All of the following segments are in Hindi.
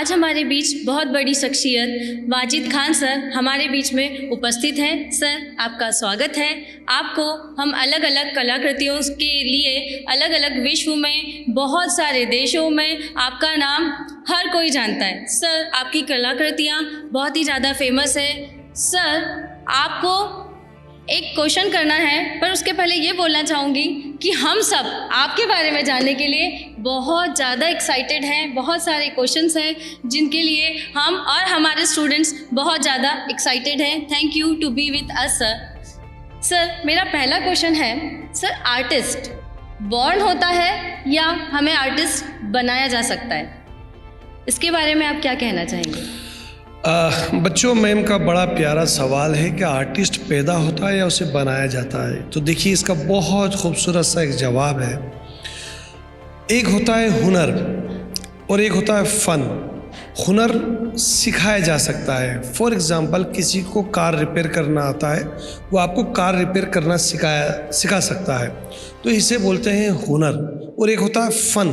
आज हमारे बीच बहुत बड़ी शख्सियत वाजिद खान सर हमारे बीच में उपस्थित हैं। सर, आपका स्वागत है। आपको हम अलग अलग कलाकृतियों के लिए अलग अलग विश्व में बहुत सारे देशों में आपका नाम हर कोई जानता है। सर, आपकी कलाकृतियाँ बहुत ही ज़्यादा फेमस है। सर, आपको एक क्वेश्चन करना है, पर उसके पहले ये बोलना चाहूँगी कि हम सब आपके बारे में जानने के लिए बहुत ज़्यादा एक्साइटेड हैं। बहुत सारे क्वेश्चंस हैं जिनके लिए हम और हमारे स्टूडेंट्स बहुत ज़्यादा एक्साइटेड हैं। Thank you to be with us sir. Sir, मेरा पहला क्वेश्चन है, सर आर्टिस्ट बॉर्न होता है या हमें आर्टिस्ट बनाया जा सकता है? इसके बारे में आप क्या कहना चाहेंगे? बच्चों, मैम का बड़ा प्यारा सवाल है कि आर्टिस्ट पैदा होता है या उसे बनाया जाता है। तो देखिए, इसका बहुत खूबसूरत सा एक जवाब है। एक होता है हुनर और एक होता है फ़न। हुनर सिखाया जा सकता है। फॉर एग्ज़ाम्पल, किसी को कार रिपेयर करना आता है, वो आपको कार रिपेयर करना सिखा सकता है, तो इसे बोलते हैं हुनर। और एक होता है फ़न,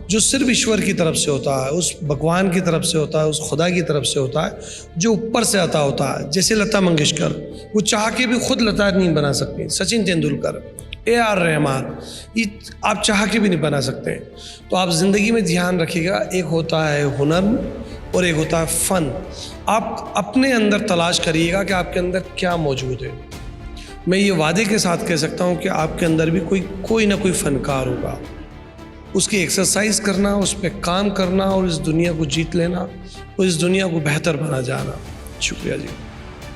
जो सिर्फ ईश्वर की तरफ से होता है, उस भगवान की तरफ से होता है, उस खुदा की तरफ से होता है, जो ऊपर से आता होता है। जैसे लता मंगेशकर, वो चाह के भी खुद लता नहीं बना सकती। सचिन तेंदुलकर, AR रहमान, ये आप चाह के भी नहीं बना सकते। तो आप ज़िंदगी में ध्यान रखिएगा, एक होता है हुनर और एक होता है फ़न। आप अपने अंदर तलाश करिएगा कि आपके अंदर क्या मौजूद है। मैं ये वादे के साथ कह सकता हूँ कि आपके अंदर भी कोई ना कोई फ़नकार होगा। उसकी एक्सरसाइज करना, उस पर काम करना और इस दुनिया को जीत लेना और इस दुनिया को बेहतर बना जाना। शुक्रिया जी।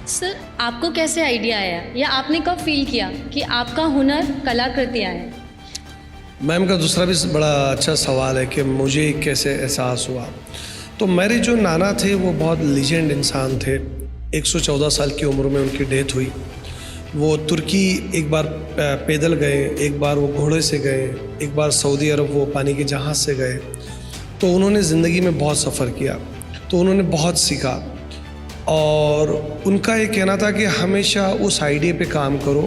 सर, आपको कैसे आइडिया आया या आपने कब फील किया कि आपका हुनर कलाकृतियाँ हैं? मैम का दूसरा भी बड़ा अच्छा सवाल है कि मुझे कैसे एहसास हुआ। तो मेरे जो नाना थे वो बहुत लीजेंड इंसान थे। 114 साल की उम्र में उनकी डेथ हुई। वो तुर्की एक बार पैदल गए, एक बार वो घोड़े से गए, एक बार सऊदी अरब वो पानी के जहाज़ से गए। तो उन्होंने ज़िंदगी में बहुत सफ़र किया, तो उन्होंने बहुत सीखा। और उनका ये कहना था कि हमेशा उस आइडिया पे काम करो।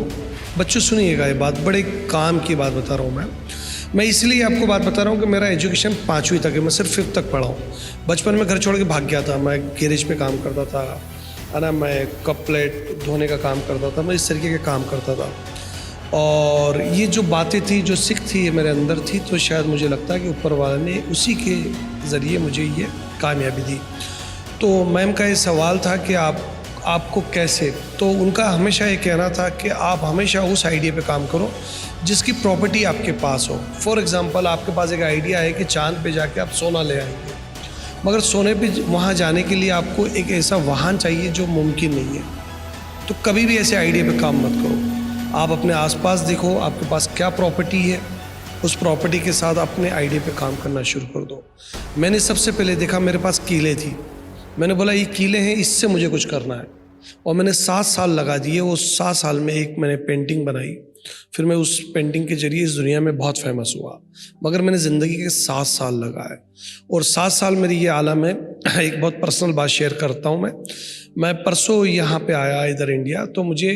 बच्चों सुनिएगा, ये बात बड़े काम की बात बता रहा हूँ मैं इसलिए आपको बात बता रहा हूँ कि मेरा एजुकेशन 5वीं तक है, मैं सिर्फ 5th तक पढ़ा हूँ। बचपन में घर छोड़ के भाग गया था। मैं गैरेज पे काम करता था, है ना, मैं कप प्लेट धोने का काम करता था, मैं इस तरीके के काम करता था। और ये जो बातें थी, जो सीख थी, ये मेरे अंदर थी। तो शायद मुझे लगता है कि ऊपर वाले ने उसी के ज़रिए मुझे ये कामयाबी दी। तो मैम का ये सवाल था कि आपको कैसे, तो उनका हमेशा ये कहना था कि आप हमेशा उस आइडिया पे काम करो जिसकी प्रॉपर्टी आपके पास हो। फॉर एग्ज़ाम्पल, आपके पास एक आइडिया है कि चाँद पे जाके आप सोना ले आएंगे, मगर सोने पे वहाँ जाने के लिए आपको एक ऐसा वाहन चाहिए जो मुमकिन नहीं है। तो कभी भी ऐसे आइडिया पे काम मत करो। आप अपने आसपास देखो, आपके पास क्या प्रॉपर्टी है, उस प्रॉपर्टी के साथ अपने आइडिया पे काम करना शुरू कर दो। मैंने सबसे पहले देखा, मेरे पास कीले थी। मैंने बोला ये कीले हैं, इससे मुझे कुछ करना है। और मैंने 7 साल लगा दिए। वो 7 साल में एक मैंने पेंटिंग बनाई। फिर मैं उस पेंटिंग के जरिए इस दुनिया में बहुत फेमस हुआ। मगर मैंने ज़िंदगी के 7 साल लगाए। और 7 साल मेरी ये आलम है। एक बहुत पर्सनल बात शेयर करता हूँ मैं परसों यहाँ पे आया इधर इंडिया, तो मुझे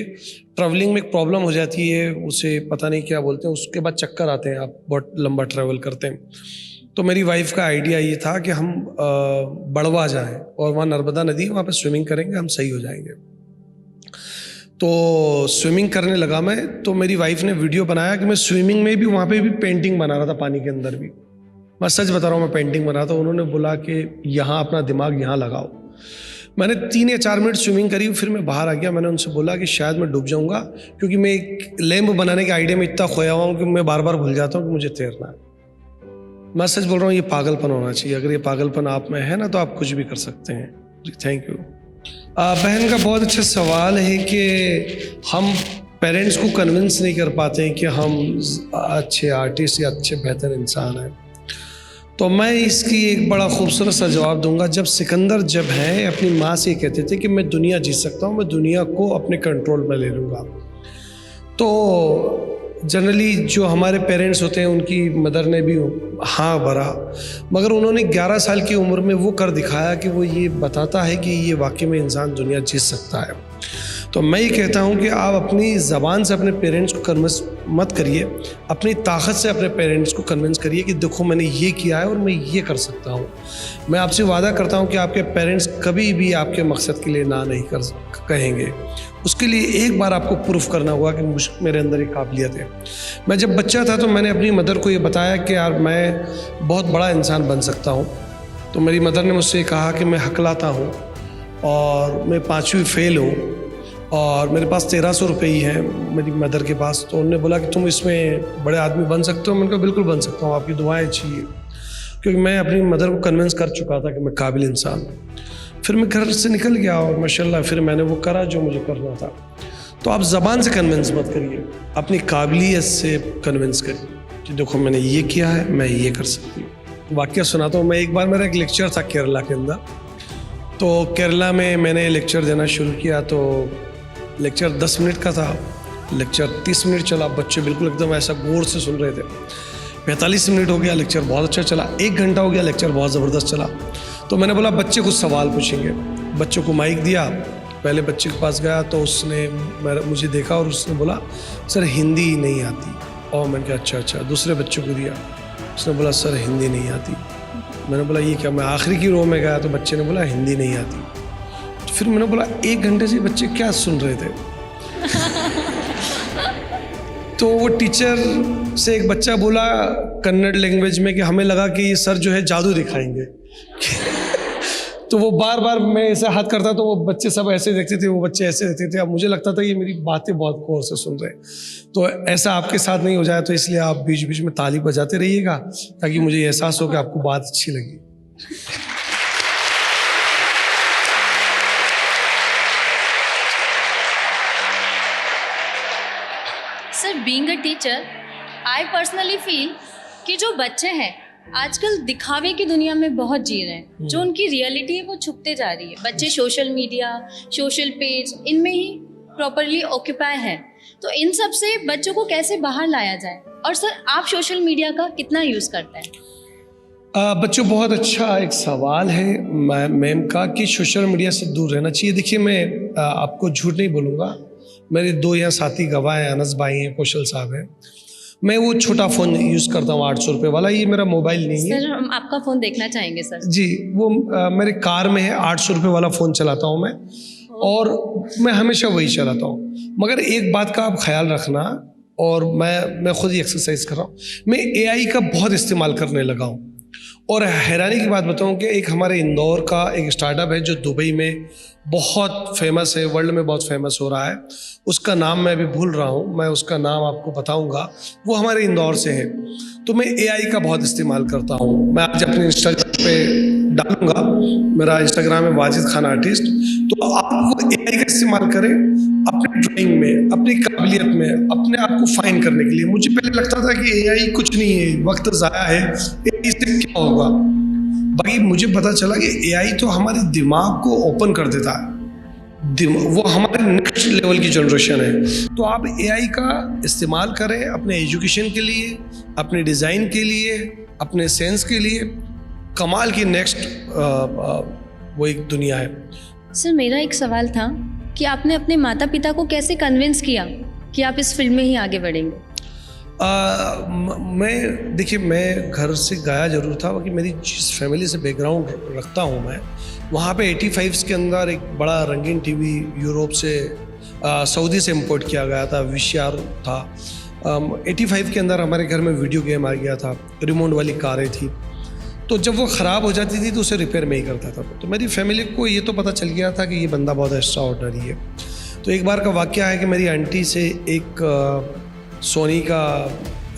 ट्रैवलिंग में एक प्रॉब्लम हो जाती है, उसे पता नहीं क्या बोलते हैं, उसके बाद चक्कर आते हैं, आप बहुत लंबा ट्रैवल करते हैं। तो मेरी वाइफ का आइडिया ये था कि हम बड़वा जाएं और वहाँ नर्मदा नदी है, वहाँ पे स्विमिंग करेंगे, हम सही हो जाएंगे। तो स्विमिंग करने लगा मैं। तो मेरी वाइफ ने वीडियो बनाया कि मैं स्विमिंग में भी, वहाँ पे भी पेंटिंग बना रहा था, पानी के अंदर भी। मैं सच बता रहा हूँ, मैं पेंटिंग बना रहा था। उन्होंने बोला कि यहाँ अपना दिमाग यहाँ लगाओ। मैंने 3 या 4 मिनट स्विमिंग करी, फिर मैं बाहर आ गया। मैंने उनसे बोला कि शायद मैं डूब जाऊँगा, क्योंकि मैं एक लैंप बनाने के आइडिया में इतना खोया हुआ हूँ कि मैं बार बार भूल जाता हूँ कि मुझे तैरना है। मैं सच बोल रहा हूँ, ये पागलपन होना चाहिए। अगर ये पागलपन आप में है ना, तो आप कुछ भी कर सकते हैं। Thank you. बहन का बहुत अच्छा सवाल है कि हम पेरेंट्स को कन्विंस नहीं कर पाते हैं कि हम अच्छे आर्टिस्ट या अच्छे बेहतर इंसान हैं। तो मैं इसकी एक बड़ा खूबसूरत सा जवाब दूंगा। जब सिकंदर हैं अपनी माँ से कहते थे कि मैं दुनिया जीत सकता हूँ, मैं दुनिया को अपने कंट्रोल में ले लूँगा। तो जनरली जो हमारे पेरेंट्स होते हैं, उनकी मदर ने भी हाँ भरा, मगर उन्होंने 11 साल की उम्र में वो कर दिखाया कि वो ये बताता है कि ये वाकई में इंसान दुनिया जीत सकता है। तो मैं ये कहता हूँ कि आप अपनी ज़बान से अपने पेरेंट्स को कन्विंस मत करिए, अपनी ताकत से अपने पेरेंट्स को कन्विंस करिए कि देखो मैंने ये किया है और मैं ये कर सकता हूँ। मैं आपसे वादा करता हूँ कि आपके पेरेंट्स कभी भी आपके मकसद के लिए ना नहीं कहेंगे। उसके लिए एक बार आपको प्रूफ करना होगा कि मेरे अंदर एक काबिलियत है। मैं जब बच्चा था तो मैंने अपनी मदर को ये बताया कि यार मैं बहुत बड़ा इंसान बन सकता हूँ। तो मेरी मदर ने मुझसे कहा कि मैं हकलाता हूँ और मैं 5वीं फेल हूँ और मेरे पास 1300 रुपये ही हैं मेरी मदर के पास। तो उन्होंने बोला कि तुम इसमें बड़े आदमी बन सकते हो। मैंने कहा बिल्कुल बन सकता हूँ, आपकी दुआएं चाहिए, क्योंकि मैं अपनी मदर को कन्विंस कर चुका था कि मैं काबिल इंसान हूँ। फिर मैं घर से निकल गया और माशाल्लाह फिर मैंने वो करा जो मुझे करना था। तो आप ज़बान से कन्विंस मत करिए, अपनी काबिलियत से कन्विंस करिए कि देखो मैंने ये किया है, मैं ये कर सकती हूँ। वाक़या सुनाता हूँ। मैं एक बार मेरा एक लेक्चर था केरला के अंदर, तो केरला में मैंने लेक्चर देना शुरू किया। तो लेक्चर 10 मिनट का था, लेक्चर 30 मिनट चला, बच्चे बिल्कुल एकदम ऐसा गौर से सुन रहे थे। 45 मिनट हो गया, लेक्चर बहुत अच्छा चला। 1 घंटा हो गया, लेक्चर बहुत ज़बरदस्त चला। तो मैंने बोला बच्चे कुछ सवाल पूछेंगे। बच्चों को माइक दिया, पहले बच्चे के पास गया तो उसने मुझे देखा और उसने बोला सर हिंदी नहीं आती। और मैंने कहा अच्छा। दूसरे बच्चों को दिया, उसने बोला सर हिंदी नहीं आती। मैंने बोला ये क्या। मैं आखिरी की रो में गया तो बच्चे ने बोला हिंदी नहीं आती। तो फिर मैंने बोला 1 घंटे से बच्चे क्या सुन रहे थे। तो वो टीचर से एक बच्चा बोला कन्नड़ लैंग्वेज में कि हमें लगा कि ये सर जो है जादू दिखाएंगे। तो वो बार बार मैं ऐसे हाथ करता तो वो बच्चे सब ऐसे देखते थे, वो बच्चे ऐसे देखते थे। अब मुझे लगता था ये मेरी बातें बहुत गौर से सुन रहे हैं। तो ऐसा आपके साथ नहीं हो जाए, तो इसलिए आप बीच बीच में ताली बजाते रहिएगा ताकि मुझे एहसास हो कि आपको बात अच्छी लगी। Sir being a teacher I personally feel कि जो बच्चे हैं आजकल दिखावे की दुनिया में बहुत जी रहे हैं। जो उनकी रियलिटी है वो छुपते जा रही है। बच्चे सोशल मीडिया, सोशल पेज, इनमें ही प्रॉपरली ऑक्यूपाई है। तो इन सब से बच्चों को कैसे बाहर लाया जाए? और सर आप सोशल मीडिया का कितना यूज़ करते हैं? बच्चों बहुत अच्छा एक सवाल है मैम का कि सोशल मीडिया से दूर रहना चाहिए। देखिए मैं आपको झूठ नहीं बोलूँगा, मेरे 2 यहाँ साथी गवाह हैं, अनस भाई हैं, कौशल साहब हैं। मैं वो छोटा फ़ोन यूज़ करता हूँ 800 रुपये वाला, ये मेरा मोबाइल नहीं है। सर हम आपका फ़ोन देखना चाहेंगे सर। जी वो मेरे कार में है, 800 रुपये वाला फ़ोन चलाता हूँ मैं, और मैं हमेशा वही चलाता हूँ। मगर एक बात का आप ख्याल रखना, और मैं खुद ही एक्सरसाइज कर रहा हूँ, मैं AI का बहुत इस्तेमाल करने लगा हूँ। और हैरानी की बात बताऊँ कि एक हमारे इंदौर का एक स्टार्टअप है जो दुबई में बहुत फेमस है, वर्ल्ड में बहुत फेमस हो रहा है। उसका नाम मैं अभी भूल रहा हूँ, मैं उसका नाम आपको बताऊँगा। वो हमारे इंदौर से है। तो मैं AI का बहुत इस्तेमाल करता हूँ। मैं आज अपने इंस्टाग्राम पे डालूँगा, मेरा इंस्टाग्राम है वाजिद खान आर्टिस्ट। तो आप वो AI का इस्तेमाल करें अपने ड्राइंग में, अपनी काबिलियत में, अपने आप को फाइन करने के लिए। मुझे पहले लगता था कि AI कुछ नहीं है, वक्त ज़ाया है, AI से क्या होगा। भाई मुझे पता चला कि AI तो हमारे दिमाग को ओपन कर देता है। वो हमारे नेक्स्ट लेवल की जनरेशन है। तो आप AI का इस्तेमाल करें अपने एजुकेशन के लिए, अपने डिज़ाइन के लिए, अपने सेंस के लिए। कमाल की नेक्स्ट वो एक दुनिया है। सर मेरा एक सवाल था कि आपने अपने माता पिता को कैसे कन्विंस किया कि आप इस फील्ड में ही आगे बढ़ेंगे? मैं देखिए मैं घर से गया ज़रूर था कि मेरी जिस फैमिली से बैकग्राउंड रखता हूँ मैं, वहाँ पे 85s के अंदर एक बड़ा रंगीन टीवी यूरोप से सऊदी से इंपोर्ट किया गया था, VCR था। 85 के अंदर हमारे घर में वीडियो गेम आ गया था, रिमोट वाली कारें थी। तो जब वो ख़राब हो जाती थी तो उसे रिपेयर में ही करता था। तो मेरी फैमिली को ये तो पता चल गया था कि ये बंदा बहुत एक्स्ट्रा ऑर्डिनरी है। तो एक बार का वाक़या है कि मेरी आंटी से एक सोनी का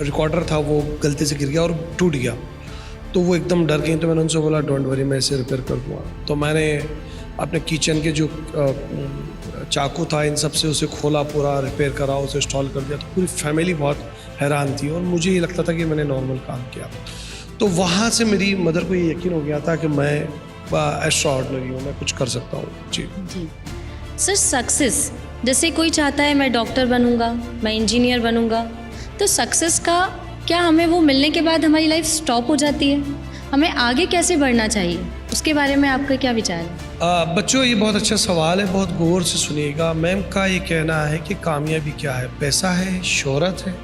रिकॉर्डर था, वो गलती से गिर गया और टूट गया। तो वो एकदम डर गई। तो मैंने उनसे बोला डोंट वरी, मैं इसे रिपेयर कर दूँगा। तो मैंने अपने किचन के जो चाकू था इन सब से उसे खोला, पूरा रिपेयर करा, उसे इंस्टॉल कर दिया। तो पूरी फैमिली बहुत हैरान थी और मुझे ये लगता था कि मैंने नॉर्मल काम किया। तो वहाँ से मेरी मदर को ये यकीन हो गया था कि मैं एक्स्ट्रा ऑर्डिनरी हूँ, मैं कुछ कर सकता हूँ। जी सर सक्सेस, जैसे कोई चाहता है मैं डॉक्टर बनूंगा, मैं इंजीनियर बनूंगा, तो सक्सेस का क्या हमें वो मिलने के बाद हमारी लाइफ स्टॉप हो जाती है? हमें आगे कैसे बढ़ना चाहिए? उसके बारे में आपका क्या विचार है? बच्चों, ये बहुत अच्छा सवाल है, बहुत गौर से सुनिएगा। मैम का ये कहना है कि कामयाबी क्या है, पैसा है, शोहरत है।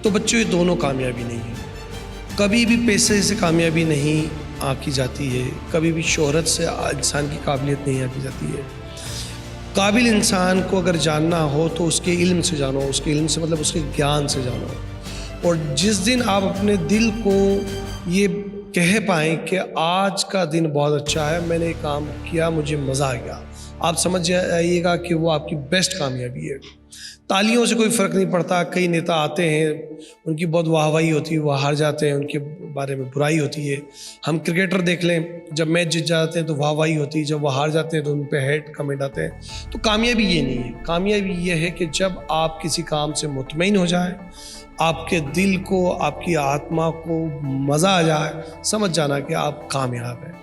तो बच्चों, ये दोनों कामयाबी नहीं है। कभी भी पैसे से कामयाबी नहीं आंकी जाती है, कभी भी शोहरत से इंसान की काबिलियत नहीं आंकी जाती है। काबिल इंसान को अगर जानना हो तो उसके इल्म से जानो, उसके इल्म से मतलब उसके ज्ञान से जानो। और जिस दिन आप अपने दिल को ये कह पाएँ कि आज का दिन बहुत अच्छा है, मैंने ये काम किया, मुझे मज़ा आ गया, आप समझ जाइएगा कि वो आपकी बेस्ट कामयाबी है। तालियों से कोई फ़र्क नहीं पड़ता। कई नेता आते हैं, उनकी बहुत वाहवाही होती है, वो हार जाते हैं, उनके बारे में बुराई होती है। हम क्रिकेटर देख लें, जब मैच जीत जाते हैं तो वाहवाही होती है, जब वो हार जाते हैं तो उन पे हेट कमेंट आते हैं। तो कामयाबी ये नहीं है। कामयाबी ये है कि जब आप किसी काम से मुतमईन हो जाए, आपके दिल को, आपकी आत्मा को मज़ा आ जाए, समझ जाना कि आप कामयाब हैं।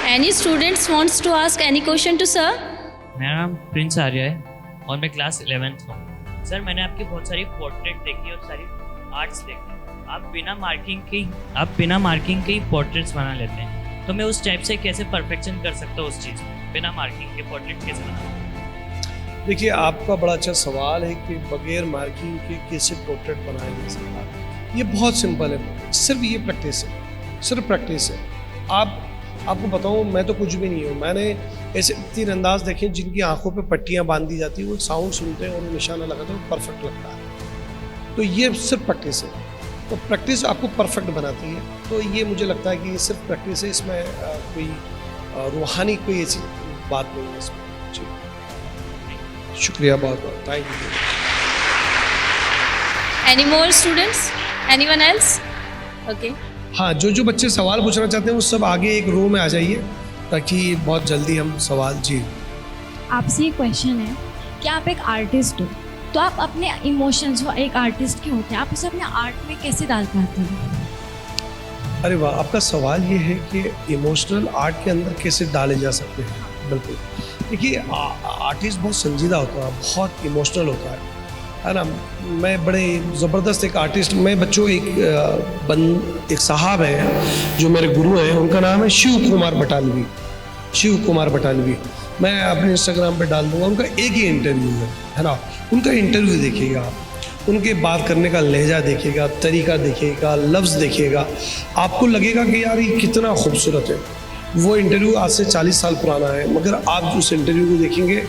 Any students wants to ask any question to sir? मेरा नाम प्रिंस आर्य है और मैं क्लास 11th हूँ। सर, मैंने आपकी बहुत सारी पोर्ट्रेट देखी और सारी आर्ट्स देखी। आप बिना मार्किंग के पोर्ट्रेट्स बना लेते हैं, तो मैं उस टाइप से कैसे परफेक्शन कर सकता हूँ उस चीज़ में? बिना मार्किंग के पोर्ट्रेट कैसे बनाऊँ? देखिए, आपका बड़ा अच्छा सवाल है कि बगैर मार्किंग के कैसे पोर्ट्रेट बनाया जा सकता है। ये बहुत सिंपल है, सिर्फ ये प्रैक्टिस है, सिर्फ प्रैक्टिस है। आपको बताऊँ, मैं तो कुछ भी नहीं हूँ। मैंने ऐसे तीरंदाज देखे जिनकी आंखों पे पट्टियाँ बांध दी जाती है, वो साउंड सुनते हैं और निशाना लगाते हैं, परफेक्ट लगता है। तो ये सिर्फ प्रैक्टिस है। तो प्रैक्टिस आपको परफेक्ट बनाती है। तो ये मुझे लगता है कि ये सिर्फ प्रैक्टिस है, इसमें कोई रूहानी कोई ऐसी बात नहीं है इसमें। जी, शुक्रिया बहुत बहुत, thank you. Any more students? Anyone else? Okay. हाँ, जो बच्चे सवाल पूछना चाहते हैं वो सब आगे एक रो में आ जाइए, ताकि बहुत जल्दी हम सवाल। जी, आपसे ये क्वेश्चन है कि आप एक आर्टिस्ट हो, तो आप अपने इमोशंस, जो एक आर्टिस्ट के होते हैं, आप उसे अपने आर्ट में कैसे डाल पाते हैं? अरे वाह, आपका सवाल ये है कि इमोशनल आर्ट के अंदर कैसे डाले जा सकते हैं। बिल्कुल, देखिए, आर्टिस्ट बहुत संजीदा होता है, बहुत इमोशनल होता है ना। मैं बड़े ज़बरदस्त एक आर्टिस्ट, मैं बच्चों एक साहब हैं जो मेरे गुरु हैं, उनका नाम है शिव कुमार बटालवी। मैं अपने इंस्टाग्राम पे डाल दूँगा, उनका एक ही इंटरव्यू है ना। उनका इंटरव्यू देखिएगा आप, उनके बात करने का लहजा देखिएगा, तरीका देखिएगा, लफ्ज़ देखिएगा, आपको लगेगा कि यार ये कितना खूबसूरत है। वो इंटरव्यू आज से 40 साल पुराना है, मगर आप उस इंटरव्यू को देखेंगे,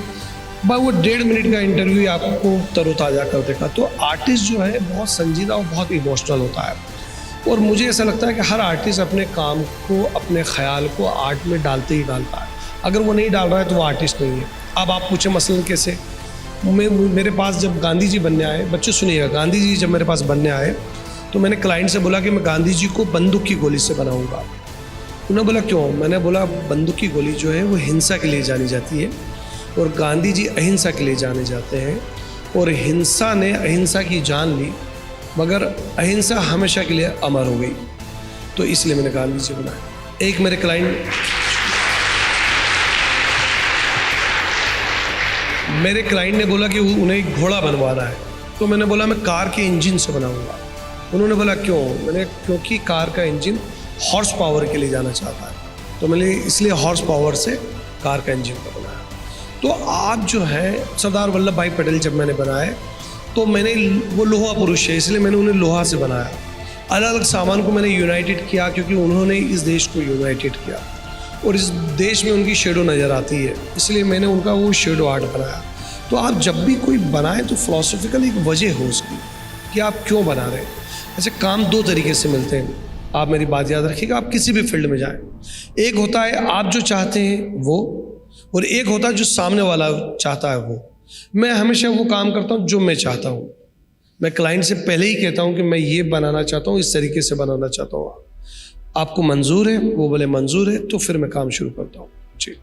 भाई वो 1.5 मिनट का इंटरव्यू आपको तरोताज़ा कर देगा। तो आर्टिस्ट जो है बहुत संजीदा और बहुत इमोशनल होता है। और मुझे ऐसा लगता है कि हर आर्टिस्ट अपने काम को, अपने ख्याल को आर्ट में डालते ही डालता है। अगर वो नहीं डाल रहा है तो वो आर्टिस्ट नहीं है। अब आप पूछें मसलन कैसे, मेरे पास जब गांधी जी बनने आए, बच्चों सुनिएगा, गांधी जी जब मेरे पास बनने आए तो मैंने क्लाइंट से बोला कि मैं गांधी जी को बंदूक की गोली से बनाऊँगा। उन्होंने बोला क्यों? मैंने बोला बंदूक की गोली जो है वो हिंसा के लिए जानी जाती है और गांधी जी अहिंसा के लिए जाने जाते हैं, और हिंसा ने अहिंसा की जान ली, मगर अहिंसा हमेशा के लिए अमर हो गई। तो इसलिए मैंने गांधी जी बनाया। एक मेरे क्लाइंट ने बोला कि उन्हें एक घोड़ा बनवाना है, तो मैंने बोला मैं कार के इंजन से बनाऊंगा। उन्होंने बोला क्यों? मैंने क्योंकि कार का इंजन हॉर्स पावर के लिए जाना चाहता है, तो मैंने इसलिए हॉर्स पावर से कार का इंजन को बनाया। तो आप जो है, सरदार वल्लभ भाई पटेल जब मैंने बनाए तो मैंने, वो लोहा पुरुष है इसलिए मैंने उन्हें लोहा से बनाया। अलग अलग सामान को मैंने यूनाइटेड किया क्योंकि उन्होंने इस देश को यूनाइटेड किया और इस देश में उनकी शेडो नज़र आती है, इसलिए मैंने उनका वो शेडो आर्ट बनाया। तो आप जब भी कोई बनाएं तो फिलोसफिकल एक वजह हो उसकी कि आप क्यों बना रहे हैं। ऐसे काम 2 तरीके से मिलते हैं, आप मेरी बात याद रखिएगा। आप किसी भी फील्ड में जाएं, एक होता है आप जो चाहते हैं वो, और एक होता है जो सामने वाला चाहता है वो। मैं हमेशा वो काम करता हूँ जो मैं चाहता हूँ। मैं क्लाइंट से पहले ही कहता हूँ कि मैं ये बनाना चाहता हूँ, इस तरीके से बनाना चाहता हूँ, आपको मंजूर है? वो बोले मंजूर है, तो फिर मैं काम शुरू करता हूँ। जी,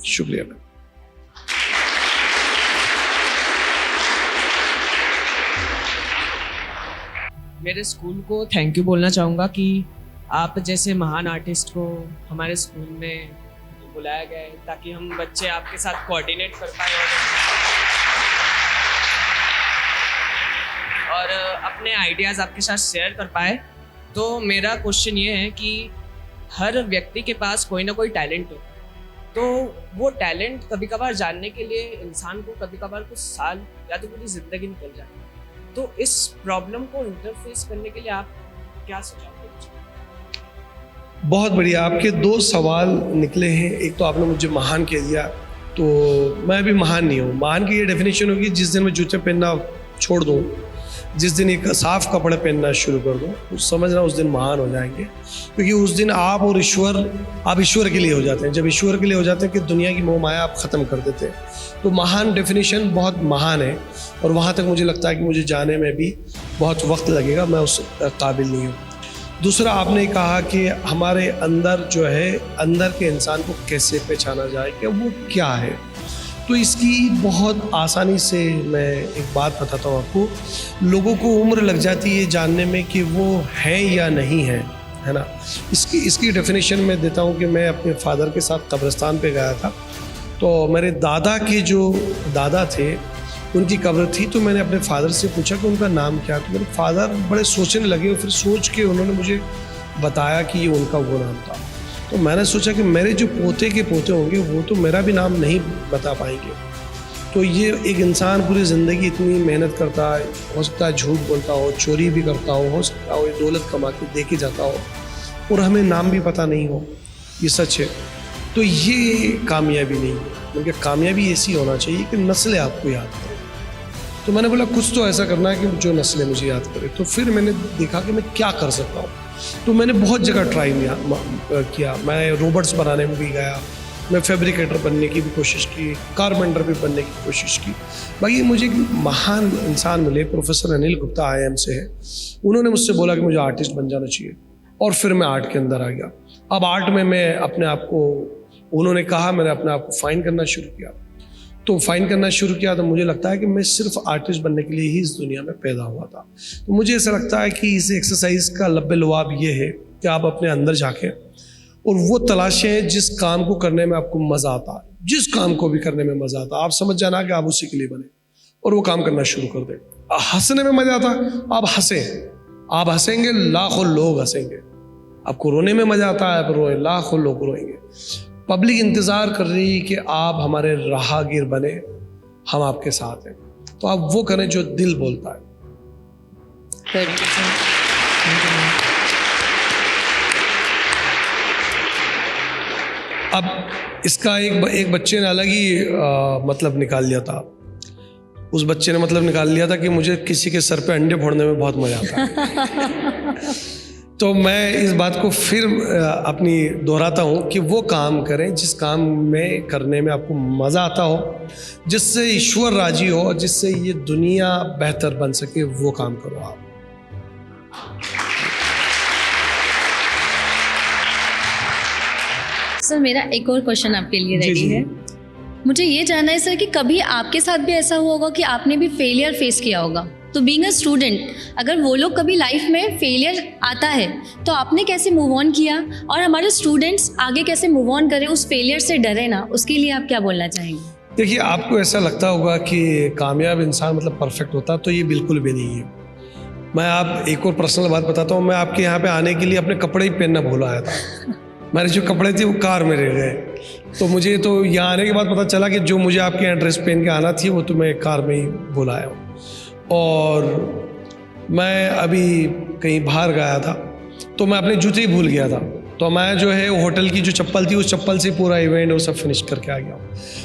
शुक्रिया मैम। मेरे स्कूल को थैंक यू बोलना चाहूँगा कि आप जैसे महान आर्टिस्ट को हमारे स्कूल में बुलाया गया है, ताकि हम बच्चे आपके साथ कोऑर्डिनेट कर पाए और अपने आइडियाज़ आपके साथ शेयर कर पाए। तो मेरा क्वेश्चन ये है कि हर व्यक्ति के पास कोई ना कोई टैलेंट होता है, तो वो टैलेंट कभी कभार जानने के लिए इंसान को कभी कभार कुछ साल या तो पूरी ज़िंदगी निकल जाती है। तो इस प्रॉब्लम को इंटरफेस करने के लिए आप क्या सुझाव देंगे? बहुत बढ़िया, आपके दो सवाल निकले हैं। एक तो आपने मुझे महान कह दिया, तो मैं भी महान नहीं हूँ। महान की ये डेफिनेशन होगी जिस दिन मैं जूते पहनना छोड़ दूँ, जिस दिन एक साफ कपड़े पहनना शुरू कर दूँ, उस समझना उस दिन महान हो जाएंगे। क्योंकि उस दिन आप और ईश्वर, आप ईश्वर के लिए हो जाते हैं। जब ईश्वर के लिए हो जाते हैं कि दुनिया की मोह माया आप ख़त्म कर देते हैं। तो महान डेफिनेशन बहुत महान है, और वहाँ तक मुझे लगता है कि मुझे जाने में भी बहुत वक्त लगेगा, मैं उस काबिल नहीं हूँ। दूसरा, आपने कहा कि हमारे अंदर जो है, अंदर के इंसान को कैसे पहचाना जाए कि वो क्या है। तो इसकी बहुत आसानी से मैं एक बात बताता हूँ आपको। लोगों को उम्र लग जाती है जानने में कि वो है या नहीं है ना। इसकी डेफिनेशन मैं देता हूँ कि मैं अपने फादर के साथ कब्रिस्तान पे गया था, तो मेरे दादा के जो दादा थे उनकी कब्र थी। तो मैंने अपने फादर से पूछा कि उनका नाम क्या। तो मेरे फादर बड़े सोचने लगे, और फिर सोच के उन्होंने मुझे बताया कि ये उनका वो नाम था। तो मैंने सोचा कि मेरे जो पोते के पोते होंगे वो तो मेरा भी नाम नहीं बता पाएंगे। तो ये एक इंसान पूरी ज़िंदगी इतनी मेहनत करता है, हो सकता है झूठ बोलता हो, चोरी भी करता हो सकता हो ये दौलत कमा के दे के जाता हो, और हमें नाम भी पता नहीं हो, ये सच है। तो ये कामयाबी नहीं है, क्योंकि कामयाबी ऐसी होना चाहिए कि नस्लें आपको याद करें। तो मैंने बोला कुछ तो ऐसा करना है कि जो नस्लें मुझे याद करें। तो फिर मैंने देखा कि मैं क्या कर सकता हूँ। तो मैंने बहुत जगह ट्राई किया। मैं रोबोट्स बनाने में भी गया, मैं फैब्रिकेटर बनने की भी कोशिश की, कारपेंटर भी बनने की कोशिश की। बाकी मुझे एक महान इंसान मिले, प्रोफेसर अनिल गुप्ता IIM से है। उन्होंने मुझसे बोला कि मुझे आर्टिस्ट बन जाना चाहिए, और फिर मैं आर्ट के अंदर आ गया। अब आर्ट में मैं अपने आप को, उन्होंने कहा, मैंने अपने आप को फाइन करना शुरू किया। तो फाइन करना शुरू किया तो मुझे लगता है कि मैं सिर्फ आर्टिस्ट बनने के लिए ही इस दुनिया में पैदा हुआ था। तो मुझे ऐसा लगता है कि इस एक्सरसाइज का लब्बे-लुआब ये है कि आप अपने अंदर जाके और वो तलाशें जिस काम को करने में आपको मज़ा आता है, जिस काम को भी करने में मज़ा आता है, आप समझ जाना कि आप उसी के लिए बने और वो काम करना शुरू कर दें। हंसने में मज़ा आता है, आप हंसें, आप हंसेंगे लाखों लोग हंसेंगे। आपको रोने में मज़ा आता है, आप रोए, लाखों लोग रोएंगे। पब्लिक इंतज़ार कर रही है कि आप हमारे राहगीर बने, हम आपके साथ हैं। तो आप वो करें जो दिल बोलता है। अब इसका एक बच्चे ने अलग ही मतलब निकाल लिया था। उस बच्चे ने मतलब निकाल लिया था कि मुझे किसी के सर पे अंडे फोड़ने में बहुत मज़ा आता है। तो मैं इस बात को फिर अपनी दोहराता हूँ कि वो काम करें जिस काम में करने में आपको मज़ा आता हो, जिससे ईश्वर राजी हो, जिससे ये दुनिया बेहतर बन सके, वो काम करो आप। सर, मेरा एक और क्वेश्चन आपके लिए रेडी है। मुझे ये जानना है सर कि कभी आपके साथ भी ऐसा हुआ होगा कि आपने भी फेलियर फेस किया होगा। तो बीइंग अ स्टूडेंट, अगर वो लोग कभी लाइफ में फेलियर आता है तो आपने कैसे मूव ऑन किया, और हमारे स्टूडेंट्स आगे कैसे मूव ऑन करें, उस फेलियर से डरे ना, उसके लिए आप क्या बोलना चाहेंगे? देखिए, आपको ऐसा लगता होगा कि कामयाब इंसान मतलब परफेक्ट होता, तो ये बिल्कुल भी नहीं है। मैं आप एक और पर्सनल बात बताता हूँ। मैं आपके यहाँ पे आने के लिए अपने कपड़े ही पहनना भूल आया था। मेरे जो कपड़े थे वो कार में रह गए। तो मुझे तो यहाँ आने के बाद पता चला कि जो मुझे आपके यहाँ ड्रेस पहन के आना थी वो तो मैं कार में ही भूल आया हूँ। और मैं अभी कहीं बाहर गया था तो मैं अपने जूते ही भूल गया था। तो मैं जो है होटल की जो चप्पल थी उस चप्पल से पूरा इवेंट वो सब फिनिश करके आ गया।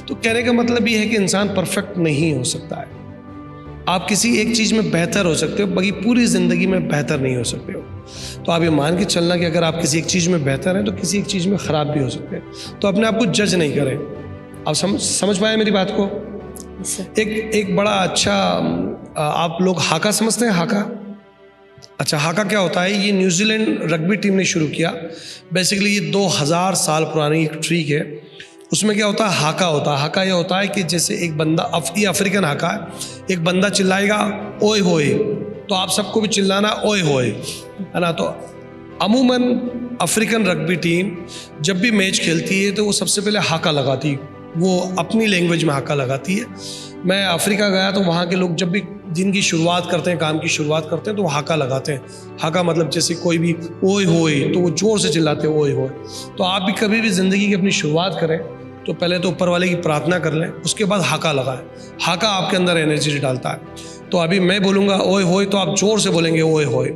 तो कहने का मतलब ये है कि इंसान परफेक्ट नहीं हो सकता है। आप किसी एक चीज़ में बेहतर हो सकते हो, बाकी पूरी ज़िंदगी में बेहतर नहीं हो सकते हो। तो आप ये मान के चलना कि अगर आप किसी एक चीज़ में बेहतर हैं तो किसी एक चीज़ में ख़राब भी हो सकते हैं। तो अपने आप को जज नहीं करें। आप समझ पाए मेरी बात को? एक बड़ा अच्छा, आप लोग हाका समझते हैं? हाका, अच्छा, हाका क्या होता है? ये न्यूजीलैंड रग्बी टीम ने शुरू किया। बेसिकली ये 2000 साल पुरानी एक ट्रिक है। उसमें क्या होता है? हाका होता है। हाका ये होता है कि जैसे एक बंदा, ये अफ्रीकन हाका है, एक बंदा चिल्लाएगा ओए होए, तो आप सबको भी चिल्लाना ओए होए, है ना। तो अमूमन अफ्रीकन रग्बी टीम जब भी मैच खेलती है तो वो सबसे पहले हाका लगाती, वो अपनी लैंग्वेज में हाका लगाती है। मैं अफ्रीका गया तो वहाँ के लोग जब भी दिन की शुरुआत करते हैं, काम की शुरुआत करते हैं, तो वो हाका लगाते हैं। हाका मतलब जैसे कोई भी ओए होए तो वो ज़ोर से चिल्लाते हैं ओए होए। तो आप भी कभी भी ज़िंदगी की अपनी शुरुआत करें तो पहले तो ऊपर वाले की प्रार्थना कर लें, उसके बाद हाका लगाएं। हाका आपके अंदर एनर्जी डालता है। तो अभी मैं बोलूँगा ओए होए तो आप ज़ोर से बोलेंगे ओए होए,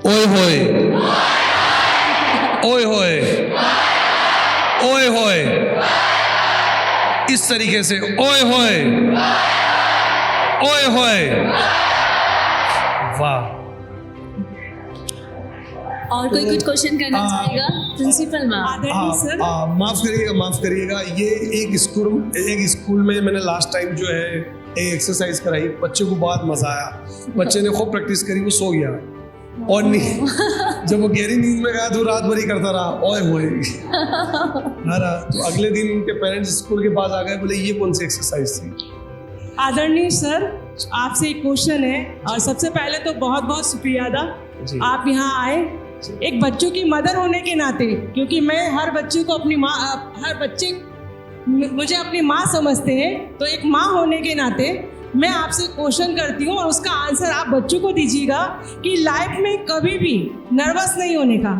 ओए होए, ओए होए, ओए होए, इस तरीके से ओए होए, ओए होए। वाह। और कोई कुछ क्वेश्चन करना चाहेगा प्रिंसिपल मैम? माफ करिएगा, ये एक स्कूल में मैंने लास्ट टाइम जो है एक एक्सरसाइज कराई, बच्चे को बहुत मजा आया। बच्चे ने खूब प्रैक्टिस करी, वो सो गया और नहीं जब वो गहरी नींद में गया तो रात भर ही करता रहा ओए होए। तो अगले दिन उनके पेरेंट्स स्कूल के पास आ गए, बोले ये कौन सी एक्सरसाइज थी? आदरणीय सर, आपसे एक क्वेश्चन है और सबसे पहले तो बहुत बहुत शुक्रिया अदा आप यहाँ आए एक बच्चों की मदर होने के नाते, क्योंकि मैं हर बच्चे को अपनी माँ, हर बच्चे मुझे अपनी माँ समझते हैं, तो एक माँ होने के नाते मैं आपसे क्वेश्चन करती हूँ और उसका आंसर आप बच्चों को दीजिएगा कि लाइफ में कभी भी नर्वस नहीं होने का।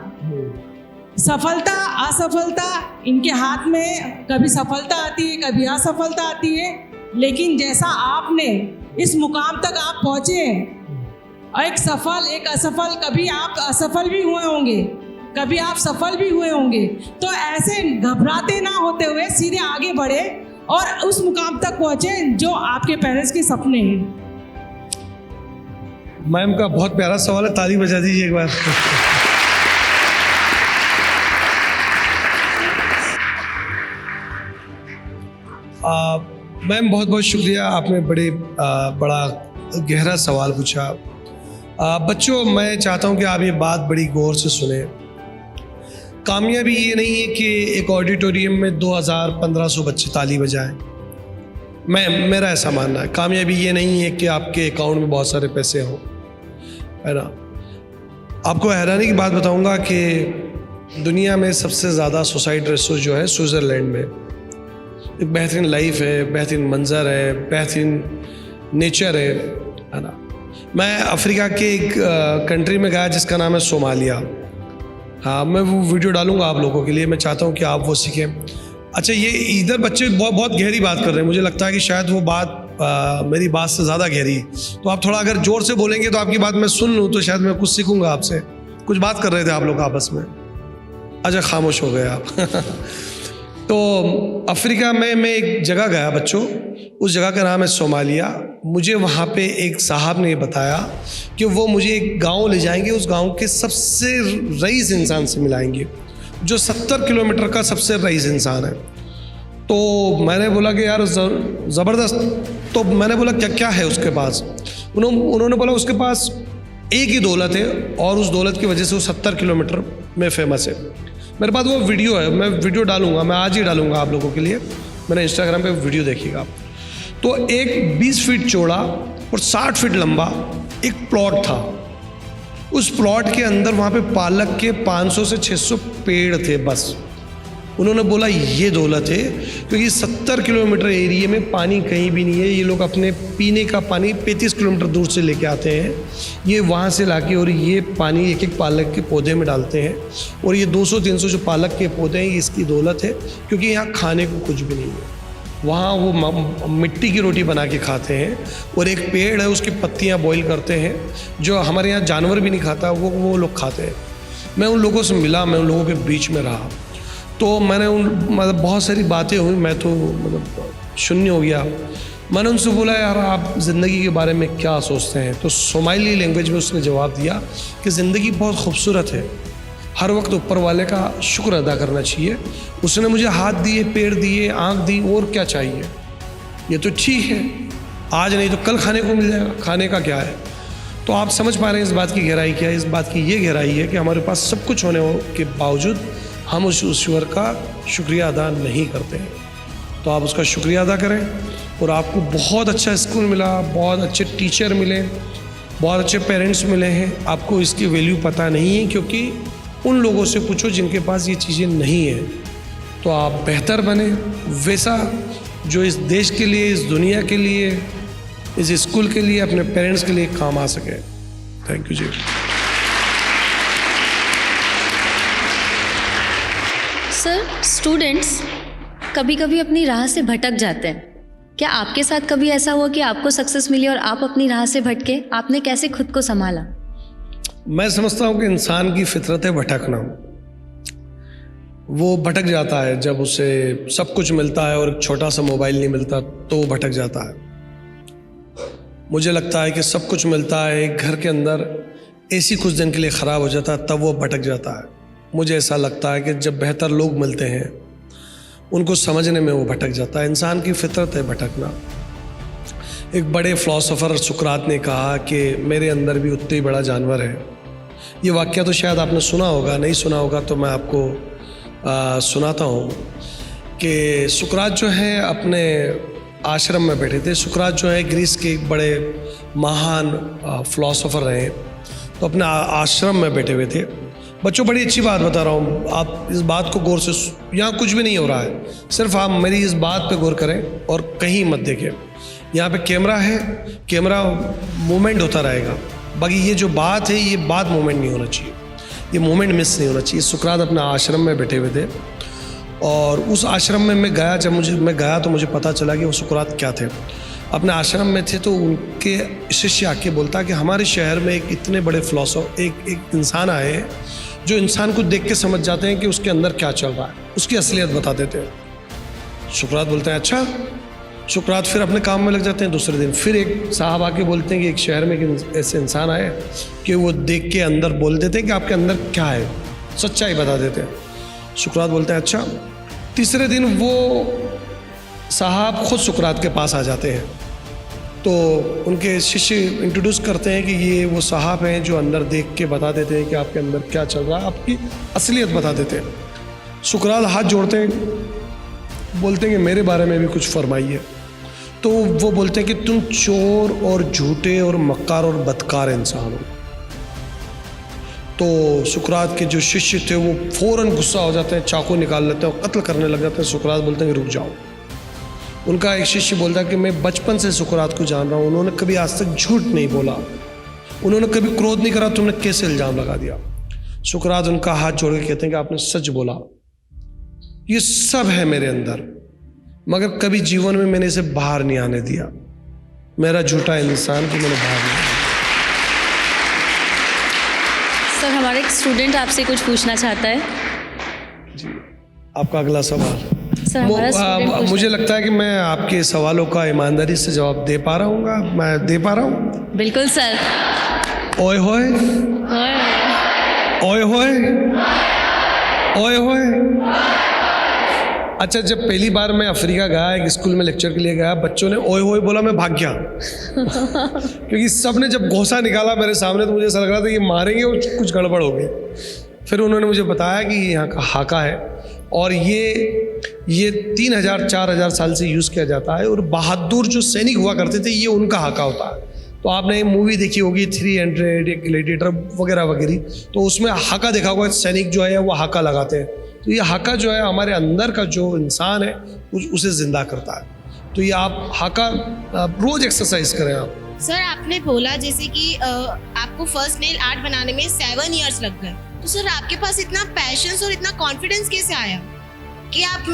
सफलता असफलता इनके हाथ में, कभी सफलता आती है कभी असफलता आती है, लेकिन जैसा आपने इस मुकाम तक आप पहुँचे हैं, एक सफल एक असफल, कभी आप असफल भी हुए होंगे, कभी आप सफल भी हुए होंगे, तो ऐसे घबराते ना होते हुए सीधे आगे बढ़े और उस मुकाम तक पहुंचे जो आपके पेरेंट्स के सपने हैं। मैम का बहुत प्यारा सवाल है, ताली बजा दीजिए एक बार। मैम बहुत बहुत शुक्रिया, आपने बड़ा गहरा सवाल पूछा। बच्चों, मैं चाहता हूं कि आप ये बात बड़ी गौर से सुने। कामयाबी ये नहीं है कि एक ऑडिटोरियम में 2000-1500 बच्चे ताली बजाएं। मेरा ऐसा मानना है। कामयाबी ये नहीं है कि आपके अकाउंट में बहुत सारे पैसे हों, है ना। आपको हैरानी की बात बताऊंगा कि दुनिया में सबसे ज़्यादा सुसाइड रेशो जो है स्विट्ज़रलैंड में। एक बेहतरीन लाइफ है, बेहतरीन मंजर है, बेहतरीन नेचर है ना। मैं अफ्रीका के एक कंट्री में गया जिसका नाम है सोमालिया। हाँ, मैं वो वीडियो डालूंगा आप लोगों के लिए, मैं चाहता हूँ कि आप वो सीखें। अच्छा, ये इधर बच्चे बहुत गहरी बात कर रहे हैं, मुझे लगता है कि शायद वो बात मेरी बात से ज़्यादा गहरी है। तो आप थोड़ा अगर ज़ोर से बोलेंगे तो आपकी बात मैं सुन लूँ तो शायद मैं कुछ सीखूंगा आपसे। कुछ बात कर रहे थे आप लोग आपस में, अच्छा खामोश हो गए आप। तो अफ्रीका में मैं एक जगह गया बच्चों, उस जगह का नाम है सोमालिया। मुझे वहाँ पे एक साहब ने बताया कि वो मुझे एक गांव ले जाएंगे, उस गांव के सबसे रईस इंसान से मिलाएंगे जो 70 किलोमीटर का सबसे रईस इंसान है। तो मैंने बोला कि यार ज़बरदस्त। तो मैंने बोला क्या क्या है उसके पास। उन्होंने बोला उसके पास एक ही दौलत है और उस दौलत की वजह से वो 70 किलोमीटर में फेमस है। मेरे पास वो वीडियो है, मैं वीडियो डालूंगा, मैं आज ही डालूंगा आप लोगों के लिए। मैंने इंस्टाग्राम पे वीडियो देखिएगा। तो एक 20 फीट चौड़ा और 60 फीट लंबा एक प्लॉट था। उस प्लॉट के अंदर वहाँ पे पालक के 500 से 600 पेड़ थे बस। उन्होंने बोला ये दौलत है, क्योंकि 70 किलोमीटर एरिया में पानी कहीं भी नहीं है। ये लोग अपने पीने का पानी 35 किलोमीटर दूर से लेके आते हैं, ये वहाँ से लाके और ये पानी एक एक पालक के पौधे में डालते हैं। और ये 200-300 जो पालक के पौधे हैं, इसकी दौलत है, क्योंकि यहाँ खाने को कुछ भी नहीं है। वहाँ वो मिट्टी की रोटी बना के खाते हैं और एक पेड़ है उसकी पत्तियाँ बॉईल करते हैं, जो हमारे यहाँ जानवर भी नहीं खाता, वो लोग खाते हैं। मैं उन लोगों से मिला, मैं उन लोगों के बीच में रहा, तो मैंने मतलब बहुत सारी बातें हुई, मैं तो मतलब शून्य हो गया। मैंने उनसे बोला यार आप ज़िंदगी के बारे में क्या सोचते हैं। तो सोमाली लैंग्वेज में उसने जवाब दिया कि ज़िंदगी बहुत खूबसूरत है, हर वक्त ऊपर वाले का शुक्र अदा करना चाहिए। उसने मुझे हाथ दिए, पैर दिए, आँख दी, और क्या चाहिए। ये तो ठीक है, आज नहीं तो कल खाने को मिल जाएगा, खाने का क्या है। तो आप समझ पा रहे हैं इस बात की गहराई क्या है। इस बात की ये गहराई है कि हमारे पास सब कुछ होने के बावजूद हम उस ईश्वर का शुक्रिया अदा नहीं करते हैं। तो आप उसका शुक्रिया अदा करें। और आपको बहुत अच्छा स्कूल मिला, बहुत अच्छे टीचर मिले, बहुत अच्छे पेरेंट्स मिले हैं। आपको इसकी वैल्यू पता नहीं है, क्योंकि उन लोगों से पूछो जिनके पास ये चीज़ें नहीं हैं। तो आप बेहतर बने, वैसा जो इस देश के लिए, इस दुनिया के लिए, इस स्कूल के लिए, अपने पेरेंट्स के लिए काम आ सके। Thank you ji. Sir, students कभी कभी अपनी राह से भटक जाते हैं। क्या आपके साथ कभी ऐसा हुआ कि आपको सक्सेस मिली और आप अपनी राह से भटके? आपने कैसे खुद को संभाला? मैं समझता हूँ कि इंसान की फितरत है भटकना। वो भटक जाता है जब उसे सब कुछ मिलता है और एक छोटा सा मोबाइल नहीं मिलता तो वो भटक जाता है। मुझे लगता है कि सब कुछ मिलता है, एक घर के अंदर एसी कुछ दिन के लिए ख़राब हो जाता है तब वो भटक जाता है। मुझे ऐसा लगता है कि जब बेहतर लोग मिलते हैं उनको समझने में वो भटक जाता है। इंसान की फितरत है भटकना। एक बड़े फ़िलासफ़र सुकरात ने कहा कि मेरे अंदर भी उतना ही बड़ा जानवर है। ये वाक़या तो शायद आपने सुना होगा, नहीं सुना होगा तो मैं आपको सुनाता हूँ कि सुकरात जो है अपने आश्रम में बैठे थे। सुकरात जो है ग्रीस के एक बड़े महान फ़िलासफ़र रहे, तो अपने आश्रम में बैठे हुए थे। बच्चों, बड़ी अच्छी बात बता रहा हूँ, आप इस बात को गौर से, यहाँ कुछ भी नहीं हो रहा है, सिर्फ आप मेरी इस बात पे गौर करें और कहीं मत देखें। यहाँ पे कैमरा है, कैमरा मूवमेंट होता रहेगा, बाकी ये जो बात है ये बात मूवमेंट नहीं होना चाहिए, ये मोमेंट मिस नहीं होना चाहिए। सुकरात अपने आश्रम में बैठे हुए थे और उस आश्रम में मैं गया। जब मैं गया तो मुझे पता चला कि वो सुकरात क्या थे। अपने आश्रम में थे तो उनके शिष्य आके बोलता कि हमारे शहर में एक इतने बड़े फिलोसोफर, एक इंसान आए हैं जो इंसान को देख के समझ जाते हैं कि उसके अंदर क्या चल रहा है, उसकी असलियत बता देते हैं। सुकरात बोलते हैं अच्छा। सुकरात फिर अपने काम में लग जाते हैं। दूसरे दिन फिर एक साहब आके बोलते हैं कि एक शहर में एक ऐसे इंसान आए कि वो देख के अंदर बोल देते हैं कि आपके अंदर क्या है, सच्चाई बता देते हैं। सुकरात बोलते हैं अच्छा। तीसरे दिन वो साहब खुद सुकरात के पास आ जाते हैं, तो उनके शिष्य इंट्रोड्यूस करते हैं कि ये वो साहब हैं जो अंदर देख के बता देते हैं कि आपके अंदर क्या चल रहा है, आपकी असलियत बता देते हैं। सुकरात हाथ जोड़ते हैं, बोलते हैं कि मेरे बारे में भी कुछ फरमाइए। तो वो बोलते हैं कि तुम चोर और झूठे और मक्कार और बदकार इंसान हो। तो सुकरात के जो शिष्य थे वो फ़ौरन गुस्सा हो जाते हैं, चाकू निकाल लेते हैं और कत्ल करने लग जाते हैं। सुकरात बोलते हैं कि रुक जाओ। उनका एक शिष्य बोलता है कि मैं बचपन से सुकरात को जान रहा हूँ, उन्होंने कभी आज तक झूठ नहीं बोला, उन्होंने कभी क्रोध नहीं करा, तुमने कैसे इल्ज़ाम लगा दिया? सुकरात उनका हाथ जोड़ के कहते हैं कि आपने सच बोला, ये सब है मेरे अंदर, मगर कभी जीवन में मैंने इसे बाहर नहीं आने दिया। मेरा झूठा इंसान को मैंने बाहर नहीं आने सर, हमारा एक स्टूडेंट आपसे कुछ पूछना चाहता है। जी, आपका अगला सवाल। सर, हमारा स्टूडेंट मुझे लगता है कि मैं आपके सवालों का ईमानदारी से जवाब दे पा रहा हूँ। मैं दे पा रहा हूँ? बिल्कुल सर। ओए होए, ओए होए, ओए होए। अच्छा, जब पहली बार मैं अफ्रीका गया, एक स्कूल में लेक्चर के लिए गया, बच्चों ने ओए होए बोला, मैं भाग गया क्योंकि सब ने जब घोंसा निकाला मेरे सामने तो मुझे ऐसा लग रहा था कि मारेंगे और कुछ गड़बड़ हो गई। फिर उन्होंने मुझे बताया कि यहाँ का हाका है और ये 3000-4000 साल से यूज़ किया जाता है, और बहादुर जो सैनिक हुआ करते थे ये उनका हाका होता है। तो आपने ये मूवी देखी होगी 300 या ग्लैडिएटर वगैरह वगैरह, तो उसमें हाका देखा होगा, सैनिक जो है वो हाका लगाते हैं। तो ये हाका जो है हमारे अंदर का जो इंसान है उसे ज़िंदा करता है। तो ये आप हाका रोज़ एक्सरसाइज करें आप। सर, आपने बोला जैसे कि आपको फर्स्ट नेल आर्ट बनाने में 7 इयर्स लग गए, तो सर आपके पास इतना पैशंस और इतना कॉन्फिडेंस कैसे आया कि आप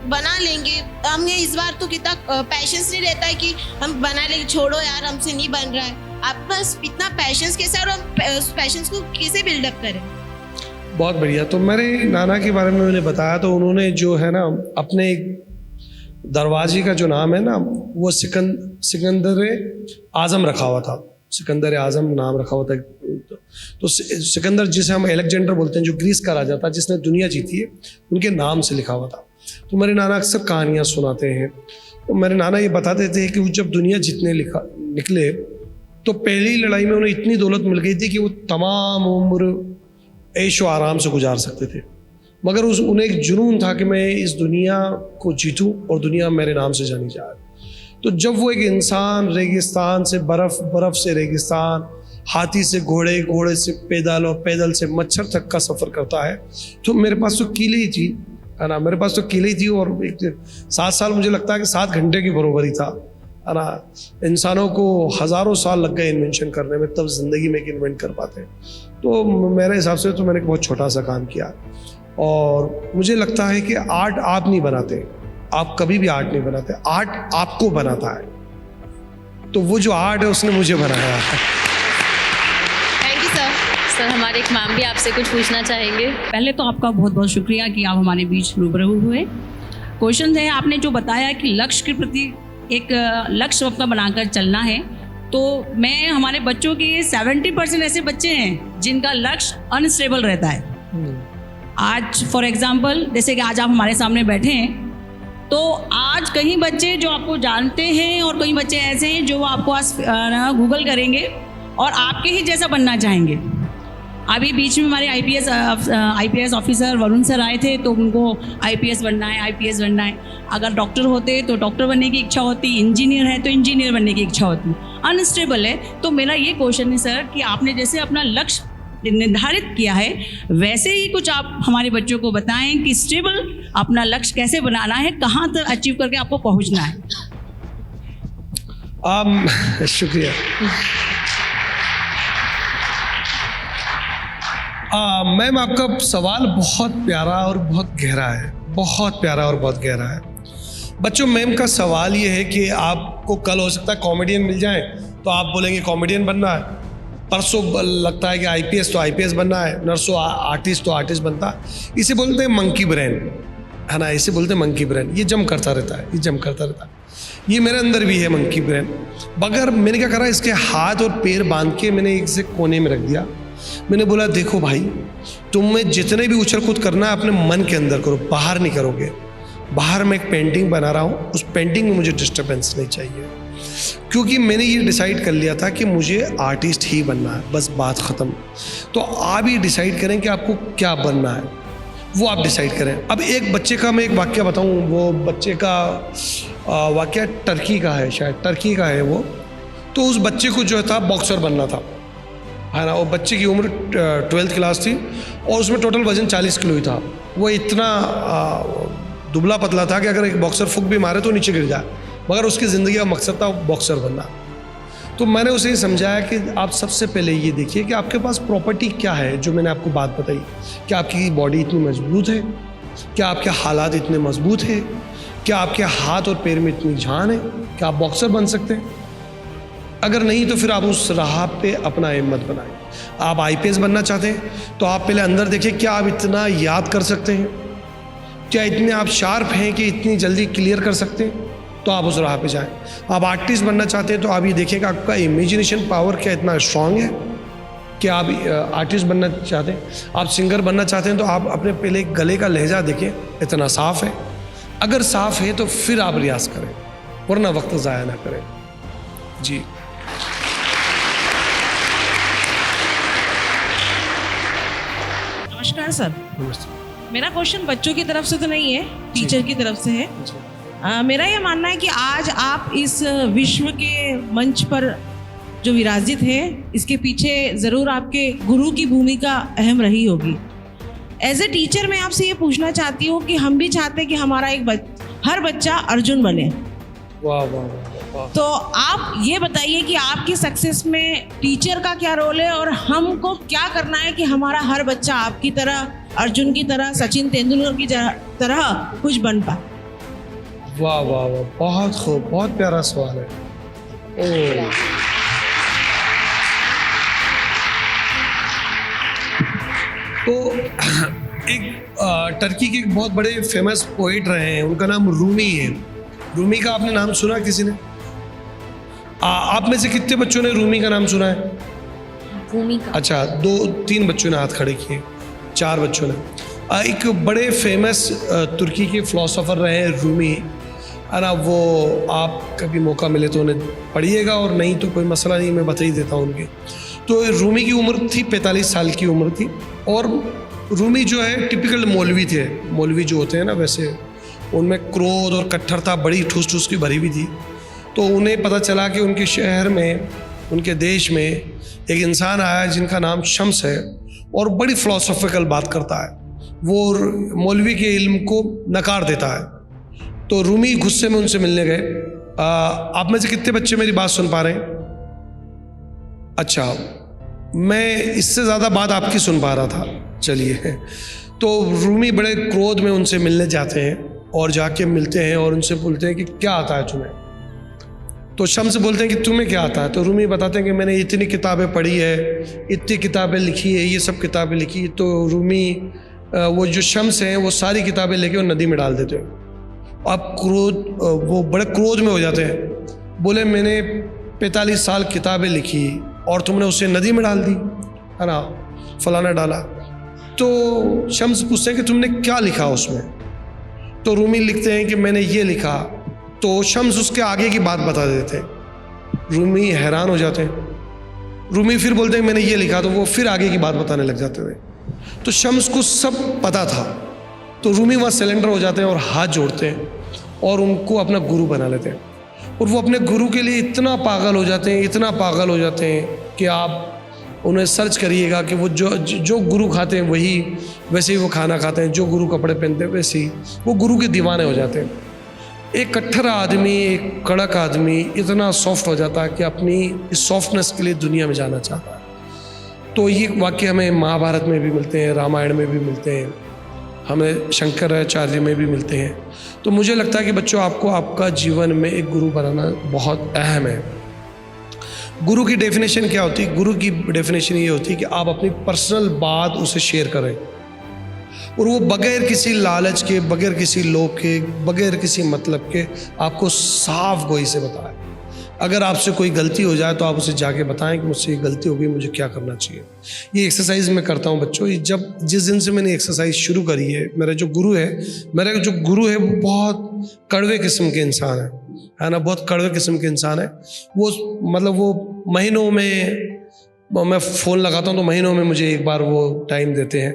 बना लेंगे? हमें इस बार तो कितना पैशंस नहीं रहता है कि हम बना लेंगे, छोड़ो यार हमसे नहीं बन रहा है। आपके पास इतना पैशंस कैसे, और हम पैशंस को कैसे बिल्डअप करें? बहुत बढ़िया। तो मेरे नाना के बारे में मैंने बताया, तो उन्होंने जो है ना अपने एक दरवाजे का जो नाम है ना वो सिकंदर आज़म रखा हुआ था। सिकंदर आज़म नाम रखा हुआ था। तो सिकंदर, जिसे हम अलेक्जेंडर बोलते हैं, जो ग्रीस का राजा था जिसने दुनिया जीती है, उनके नाम से लिखा हुआ था। तो मेरे नाना अक्सर कहानियाँ सुनाते हैं। तो मेरे नाना ये बताते थे कि वो जब दुनिया जीतने निकले तो पहली लड़ाई में उन्हें इतनी दौलत मिल गई थी कि वो तमाम उम्र ऐशो आराम से गुजार सकते थे, मगर उन्हें एक जुनून था कि मैं इस दुनिया को जीतूं और दुनिया मेरे नाम से जानी जाए। तो जब वो एक इंसान रेगिस्तान से बर्फ़ से रेगिस्तान, हाथी से घोड़े, घोड़े से पैदल और पैदल से मच्छर तक का सफ़र करता है, तो मेरे पास तो कीले ही थी है ना। मेरे पास तो किले थी और 7 साल मुझे लगता है कि 7 घंटे की बरोबरी था, है ना। इंसानों को हज़ारों साल लग गए इन्वेंशन करने में, तब जिंदगी में इन्वेंट कर पाते हैं। तो मेरे हिसाब से तो मैंने एक बहुत छोटा सा काम किया। और मुझे लगता है कि आर्ट आप नहीं बनाते, आप कभी भी आर्ट नहीं बनाते, आर्ट आपको बनाता है। तो वो जो आर्ट है उसने मुझे बनाया है। Thank you sir. सर हमारे एक मैम भी आपसे कुछ पूछना चाहेंगे। पहले तो आपका बहुत बहुत शुक्रिया कि आप हमारे बीच रूबरू हुए। क्वेश्चन है, आपने जो बताया कि लक्ष्य के प्रति एक लक्ष्य अपना बनाकर चलना है, तो मैं हमारे बच्चों के 70% ऐसे बच्चे हैं जिनका लक्ष्य अनस्टेबल रहता है। आज फॉर एग्जांपल, जैसे कि आज आप हमारे सामने बैठे हैं, तो आज कई बच्चे जो आपको जानते हैं और कई बच्चे ऐसे हैं जो आपको आज गूगल करेंगे और आपके ही जैसा बनना चाहेंगे। अभी बीच में हमारे आईपीएस ऑफिसर वरुण सर आए थे, तो उनको आईपीएस बनना है। अगर डॉक्टर होते तो डॉक्टर बनने की इच्छा होती, इंजीनियर है तो इंजीनियर बनने की इच्छा होती। अनस्टेबल है। तो मेरा ये क्वेश्चन है सर कि आपने जैसे अपना लक्ष्य निर्धारित किया है, वैसे ही कुछ आप हमारे बच्चों को बताएं कि स्टेबल अपना लक्ष्य कैसे बनाना है, कहाँ तक अचीव करके आपको पहुँचना है। शुक्रिया। मैम, आपका सवाल बहुत प्यारा और बहुत गहरा है, बहुत प्यारा और बहुत गहरा है। बच्चों, मैम का सवाल ये है कि आपको कल हो सकता है कॉमेडियन मिल जाए तो आप बोलेंगे कॉमेडियन बनना है, परसों लगता है कि आईपीएस तो आईपीएस बनना है, नर्सों आर्टिस्ट तो आर्टिस्ट बनता है। इसे बोलते हैं मंकी ब्रेन, है ना, इसे बोलते हैं मंकी ब्रेन। ये जम करता रहता है, ये मेरे अंदर भी है मंकी ब्रेन। मगर मैंने क्या करा, इसके हाथ और पैर बांध के मैंने एक से कोने में रख दिया। मैंने बोला, देखो भाई, तुम्हें जितने भी उछल कूद करना है अपने मन के अंदर करो, बाहर नहीं करोगे। बाहर मैं एक पेंटिंग बना रहा हूँ, उस पेंटिंग में मुझे डिस्टर्बेंस नहीं चाहिए, क्योंकि मैंने ये डिसाइड कर लिया था कि मुझे आर्टिस्ट ही बनना है, बस बात ख़त्म। तो आप ही डिसाइड करें कि आपको क्या बनना है, वो आप डिसाइड करें। अब एक बच्चे का मैं एक वाक्य बताऊँ, वो बच्चे का वाक्य टर्की का है, शायद टर्की का है वो। तो उस बच्चे को जो था बॉक्सर बनना था, है ना। वो बच्चे की उम्र 12th क्लास थी और उसमें टोटल वजन 40 किलो ही था। वो इतना दुबला पतला था कि अगर एक बॉक्सर फुक भी मारे तो नीचे गिर जाए, मगर उसकी ज़िंदगी का मकसद था बॉक्सर बनना। तो मैंने उसे ये समझाया कि आप सबसे पहले ये देखिए कि आपके पास प्रॉपर्टी क्या है, जो मैंने आपको बात बताई। क्या आपकी बॉडी इतनी मजबूत है? क्या आपके हालात इतने मजबूत हैं? क्या आपके हाथ और पैर में इतनी जान है? क्या आप बॉक्सर बन सकते हैं? अगर नहीं तो फिर आप उस राह पे अपना हिम्मत बनाएं। आप आईपीएस बनना चाहते हैं तो आप पहले अंदर देखिए, क्या आप इतना याद कर सकते हैं? क्या इतने आप शार्प हैं कि इतनी जल्दी क्लियर कर सकते हैं? तो आप उस राह पे जाएं। आप आर्टिस्ट बनना चाहते हैं तो आप ये देखिए कि आपका इमेजिनेशन पावर क्या इतना स्ट्रांग है कि आप आर्टिस्ट बनना चाहते हैं। आप सिंगर बनना चाहते हैं तो आप अपने पहले गले का लहजा देखें, इतना साफ है। अगर साफ है तो फिर आप रियाज करें, वरना वक्त ज़ाया ना करें। जी। नमस्कार सर। नमस्ते। मेरा क्वेश्चन बच्चों की तरफ से तो नहीं है, टीचर की तरफ से है। मेरा ये मानना है कि आज आप इस विश्व के मंच पर जो विराजित हैं, इसके पीछे ज़रूर आपके गुरु की भूमिका अहम रही होगी। एज ए टीचर मैं आपसे ये पूछना चाहती हूँ कि हम भी चाहते हैं कि हमारा हर बच्चा अर्जुन बने। वाह वाह वाह। तो आप ये बताइए कि आपकी सक्सेस में टीचर का क्या रोल है और हमको क्या करना है कि हमारा हर बच्चा आपकी तरह, अर्जुन की तरह, सचिन तेंदुलकर की तरह कुछ बन पाए। वाह वाह वाह, बहुत खूब, बहुत प्यारा सवाल है। तो एक टर्की के एक बहुत बड़े फेमस पोइट रहे हैं, उनका नाम रूमी है। रूमी का आपने नाम सुना किसी ने? आप में से कितने बच्चों ने रूमी का नाम सुना है? रूमी का? अच्छा, 2-3 बच्चों ने हाथ खड़े किए, 4 बच्चों ने। एक बड़े फेमस तुर्की के फिलोसोफर रहे हैं रूमी, है ना। वो आप कभी मौका मिले तो उन्हें पढ़िएगा, और नहीं तो कोई मसला नहीं, मैं बता ही देता हूँ उनकी। तो रूमी की उम्र थी 45 साल की उम्र थी, और रूमी जो है टिपिकल मौलवी थे। मौलवी जो होते हैं ना, वैसे उनमें क्रोध और कट्टरता बड़ी ठूस ठूस की भरी हुई थी। तो उन्हें पता चला कि उनके शहर में, उनके देश में एक इंसान आया जिनका नाम शम्स है, और बड़ी फ़िलोसॉफिकल बात करता है। वो मौलवी के इल्म को नकार देता है। तो रूमी गुस्से में उनसे मिलने गए। आप में से कितने बच्चे मेरी बात सुन पा रहे हैं? अच्छा, मैं इससे ज़्यादा बात आपकी सुन पा रहा था। चलिए, तो रूमी बड़े क्रोध में उनसे मिलने जाते हैं और जाके मिलते हैं और उनसे बोलते हैं कि क्या आता है तुम्हें? तो शम्स बोलते हैं कि तुम्हें क्या आता है? तो रूमी बताते हैं कि मैंने इतनी किताबें पढ़ी है, इतनी किताबें लिखी है, ये सब किताबें लिखी। तो रूमी वो जो शम्स हैं वो सारी किताबें लेके वो नदी में डाल देते हैं। अब वो बड़े क्रोध में हो जाते हैं, बोले मैंने 45 साल किताबें लिखी और तुमने उसे नदी में डाल दी, है ना, फलाना डाला। तो शम्स पूछते हैं कि तुमने क्या लिखा उसमें? तो रूमी लिखते हैं कि मैंने ये लिखा। तो शम्स उसके आगे की बात बता देते हैं। रूमी हैरान हो जाते हैं। रूमी फिर बोलते हैं मैंने ये लिखा, तो वो फिर आगे की बात बताने लग जाते थे। तो शम्स को सब पता था। तो रूमी वहाँ सिलेंडर हो जाते हैं और हाथ जोड़ते हैं और उनको अपना गुरु बना लेते हैं। और वो अपने गुरु के लिए इतना पागल हो जाते हैं, इतना पागल हो जाते हैं कि आप उन्हें सर्च करिएगा कि वो जो गुरु खाते हैं वैसे ही वो खाना खाते हैं, जो गुरु कपड़े पहनते हैं वैसे ही वो गुरु के दीवाने हो जाते हैं। एक कट्ठरा आदमी, एक कड़क आदमी इतना सॉफ्ट हो जाता है कि अपनी इस सॉफ्टनेस के लिए दुनिया में जाना चाहता है। तो ये वाक्य हमें महाभारत में भी मिलते हैं, रामायण में भी मिलते हैं, हमें शंकराचार्य में भी मिलते हैं। तो मुझे लगता है कि बच्चों, आपको आपका जीवन में एक गुरु बनाना बहुत अहम है। गुरु की डेफिनेशन क्या होती है? गुरु की डेफिनेशन ये होती है कि आप अपनी पर्सनल बात उसे शेयर करें और वो बगैर किसी लालच के, बगैर किसी लोभ के, बगैर किसी मतलब के आपको साफ गोई से बताए। अगर आपसे कोई गलती हो जाए तो आप उसे जाके बताएं कि मुझसे ये गलती हो गई, मुझे क्या करना चाहिए। ये एक्सरसाइज मैं करता हूँ बच्चों। जिस दिन से मैंने एक्सरसाइज शुरू करी है, मेरा जो गुरु है वो बहुत कड़वे किस्म के इंसान है ना, बहुत कड़वे किस्म के इंसान है। वो महीनों में, मैं फ़ोन लगाता हूँ तो महीनों में मुझे एक बार वो टाइम देते हैं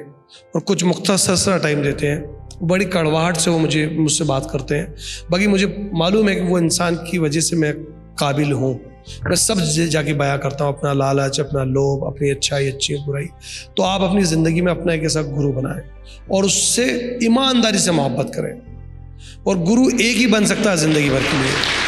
और कुछ मुख्तसर टाइम देते हैं। बड़ी कड़वाहट से वो मुझसे बात करते हैं। बाकी मुझे मालूम है कि वो इंसान की वजह से मैं काबिल हूँ। मैं सब जाके बयां करता हूँ, अपना लालच, अपना लोभ, अपनी अच्छाई, अच्छी बुराई। तो आप अपनी ज़िंदगी में अपना एक ऐसा गुरु बनाएं और उससे ईमानदारी से मोहब्बत करें। और गुरु एक ही बन सकता है ज़िंदगी भर के लिए।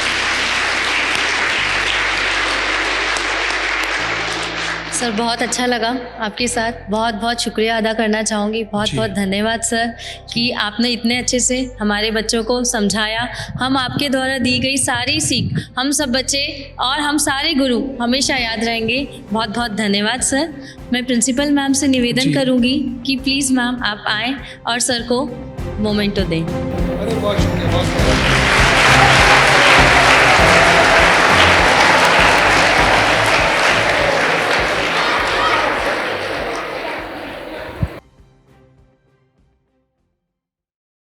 सर, बहुत अच्छा लगा आपके साथ। बहुत बहुत शुक्रिया अदा करना चाहूँगी। बहुत बहुत धन्यवाद सर कि आपने इतने अच्छे से हमारे बच्चों को समझाया। हम आपके द्वारा दी गई सारी सीख, हम सब बच्चे और हम सारे गुरु हमेशा याद रहेंगे। बहुत बहुत धन्यवाद सर। मैं प्रिंसिपल मैम से निवेदन करूँगी कि प्लीज़ मैम आप आएँ और सर को मोमेंटो दें। अरे बहुत शुक्रिया, बहुत शुक्रिया।